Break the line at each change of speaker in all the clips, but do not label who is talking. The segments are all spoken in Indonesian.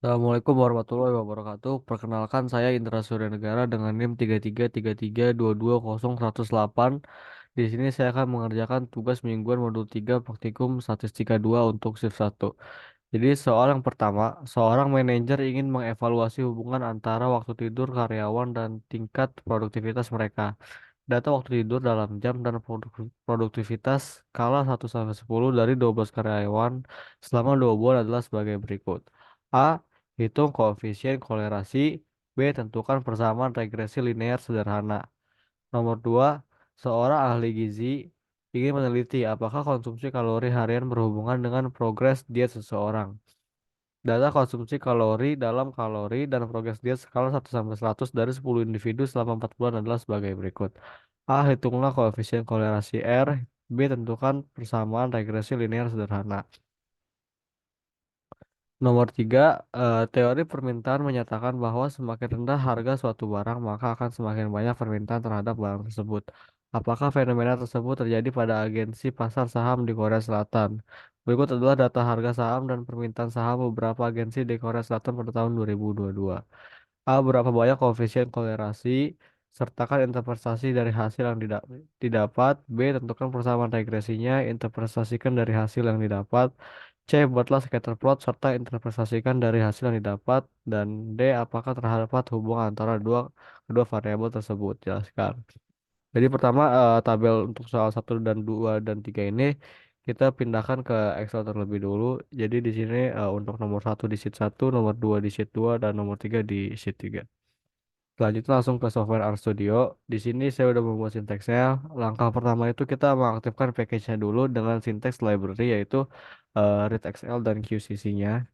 Assalamualaikum warahmatullahi wabarakatuh. Perkenalkan saya Indra Suryanegara dengan NIM 3333220108. Di sini saya akan mengerjakan tugas mingguan modul 3 praktikum statistika 2 untuk shift 1. Jadi soal yang pertama, seorang manajer ingin mengevaluasi hubungan antara waktu tidur karyawan dan tingkat produktivitas mereka. Data waktu tidur dalam jam dan produktivitas skala 1 sampai 10 dari 12 karyawan selama 2 bulan adalah sebagai berikut. A. Hitung koefisien kolerasi. B. Tentukan persamaan regresi linear sederhana. Nomor 2. Seorang ahli gizi ingin meneliti apakah konsumsi kalori harian berhubungan dengan progres diet seseorang. Data konsumsi kalori dalam kalori dan progres diet skala 1 sampai 100 dari 10 individu selama 4 bulan adalah sebagai berikut. A. Hitunglah koefisien kolerasi R. B. Tentukan persamaan regresi linear sederhana. Nomor 3, teori permintaan menyatakan bahwa semakin rendah harga suatu barang, maka akan semakin banyak permintaan terhadap barang tersebut. Apakah fenomena tersebut terjadi pada agensi pasar saham di Korea Selatan? Berikut adalah data harga saham dan permintaan saham beberapa agensi di Korea Selatan pada tahun 2022. A. Berapa banyak koefisien kolerasi? Sertakan interpretasi dari hasil yang didapat. B. Tentukan persamaan regresinya. Interpretasikan dari hasil yang didapat. C. Buatlah scatter plot serta interpretasikan dari hasil yang didapat. Dan D. Apakah terdapat hubungan antara kedua variabel tersebut? Jelaskan. Jadi pertama tabel untuk soal 1 dan 2 dan 3 ini kita pindahkan ke Excel terlebih dulu. Jadi di sini untuk nomor 1 di sheet 1, nomor 2 di sheet 2, dan nomor 3 di sheet 3. Selanjutnya langsung ke software RStudio. Di sini saya udah membuat sinteksnya. Langkah pertama itu kita mengaktifkan package-nya dulu dengan syntax library yaitu readXL dan QCC-nya.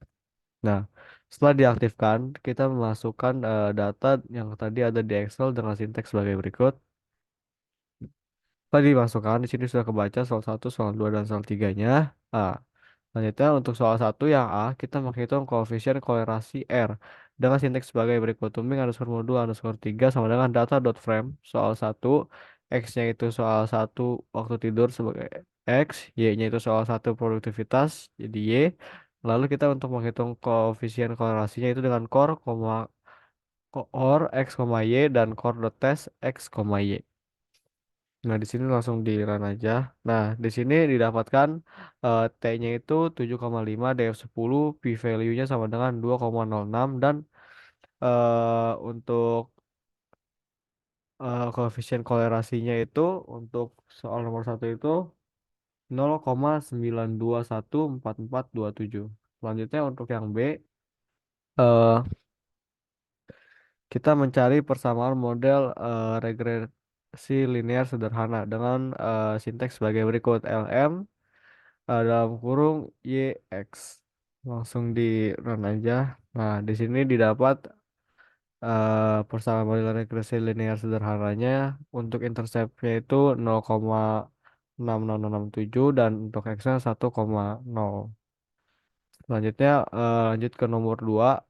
Nah, setelah diaktifkan, kita memasukkan data yang tadi ada di Excel dengan sinteks sebagai berikut. Tadi dimasukkan, di sini sudah kebaca soal 1, soal 2 dan soal 3-nya. Ah, selanjutnya untuk soal 1 yang A, kita menghitung koefisien kolerasi R dengan sinteks sebagai berikut. Tumbling underscore modul underscore 3 sama dengan data.frame soal 1, X-nya itu soal 1 waktu tidur sebagai X, Y-nya itu soal 1 produktivitas, jadi Y. Lalu kita untuk menghitung koefisien kolerasinya itu dengan core X, Y, dan core.test X, Y. Nah, di sini langsung di run aja. Nah, di sini didapatkan T-nya itu 7,5, DF10, P-value-nya sama dengan 2,06 dan untuk koefisien kolerasinya itu untuk soal nomor 1 itu 0,9214427. Selanjutnya untuk yang B, eh, kita mencari persamaan model regresi linear sederhana dengan sinteks sebagai berikut. LM dalam kurung YX. Langsung di run aja. Nah, di sini didapat persamaan model regresi linear sederhananya untuk interceptnya itu 0,60067 dan untuk X-nya 1,0. Selanjutnya lanjut ke nomor 2.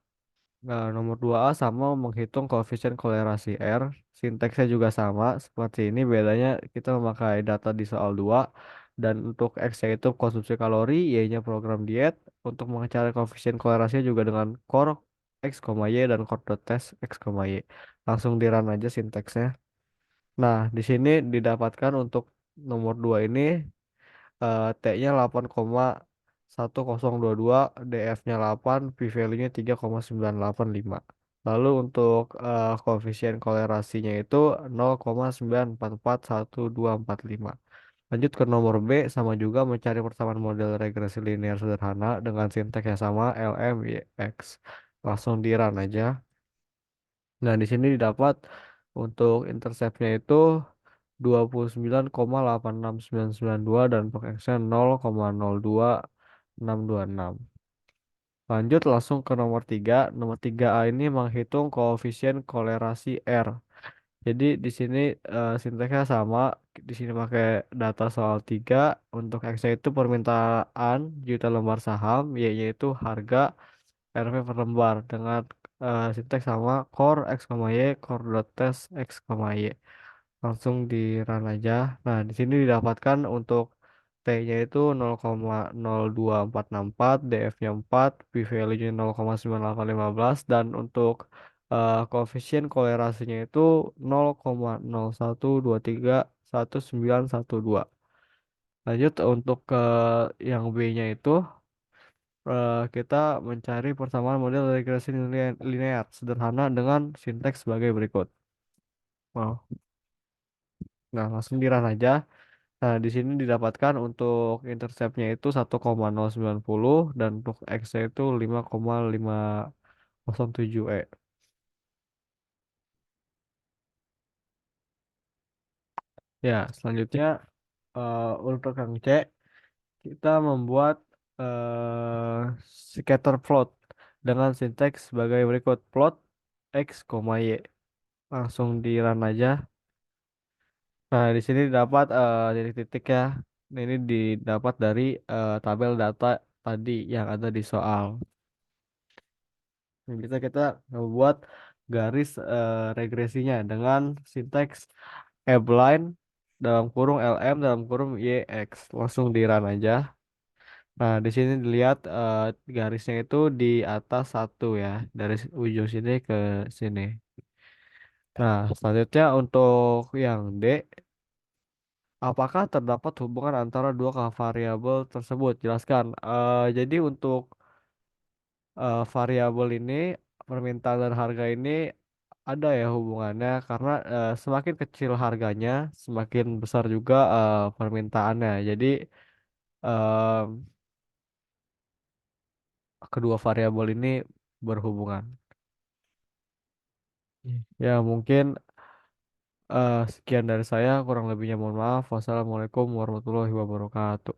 Nah, nomor 2A sama menghitung koefisien kolerasi R. Sinteksnya juga sama. Seperti ini bedanya kita memakai data di soal 2. Dan untuk X yaitu konsumsi kalori, Y-nya program diet. Untuk mencari koefisien kolerasinya juga dengan core X, Y dan core.test X, Y. Langsung di run aja sinteksnya. Nah, di sini didapatkan untuk nomor 2 ini T-nya 8,1022, DF-nya 8, P-value-nya 3,9885. Lalu untuk koefisien kolerasinya itu 0,9441245. Lanjut ke nomor B, sama juga mencari persamaan model regresi linear sederhana dengan sinteks yang sama LMYX. Langsung di run aja. Nah, di sini didapat untuk interceptnya itu 29,86992 dan perkiraan 0,026626. Lanjut langsung ke nomor 3. Nomor 3A ini menghitung koefisien kolerasi R. Jadi di sini sinteksnya sama. Di sini pakai data soal 3. Untuk X-nya itu permintaan juta lembar saham, Y-nya itu harga RV per lembar dengan sinteks sama core X, Y, core.test X, Y. Langsung di run aja. Nah, di sini didapatkan untuk T-nya itu 0,02464, DF-nya 4, P-value-nya 0,9815, dan untuk koefisien kolerasinya itu 0,01231912. Lanjut untuk ke yang B-nya itu kita mencari persamaan model regresi linear sederhana dengan sinteks sebagai berikut. Wow. Nah, langsung dirun aja. Nah, di sini didapatkan untuk interceptnya itu 1,090 dan untuk X-nya itu 5,507 Ya, selanjutnya untuk yang C, kita membuat scatter plot dengan sinteks sebagai berikut. Plot X, Y. Langsung di run aja. Nah, di sini dapat titik-titik ya. Nah, ini didapat dari tabel data tadi yang ada di soal. Yang kita membuat garis regresinya dengan sinteks abline dalam kurung lm dalam kurung yx. Langsung di run aja. Nah, di sini dilihat garisnya itu di atas satu ya, dari ujung sini ke sini. Nah, selanjutnya untuk yang D, apakah terdapat hubungan antara dua variabel tersebut? Jelaskan. Jadi untuk variabel ini, permintaan dan harga ini ada ya hubungannya karena semakin kecil harganya, semakin besar juga permintaannya. Jadi eh, kedua variabel ini berhubungan. Ya, mungkin sekian dari saya, kurang lebihnya mohon maaf. Wassalamualaikum warahmatullahi wabarakatuh.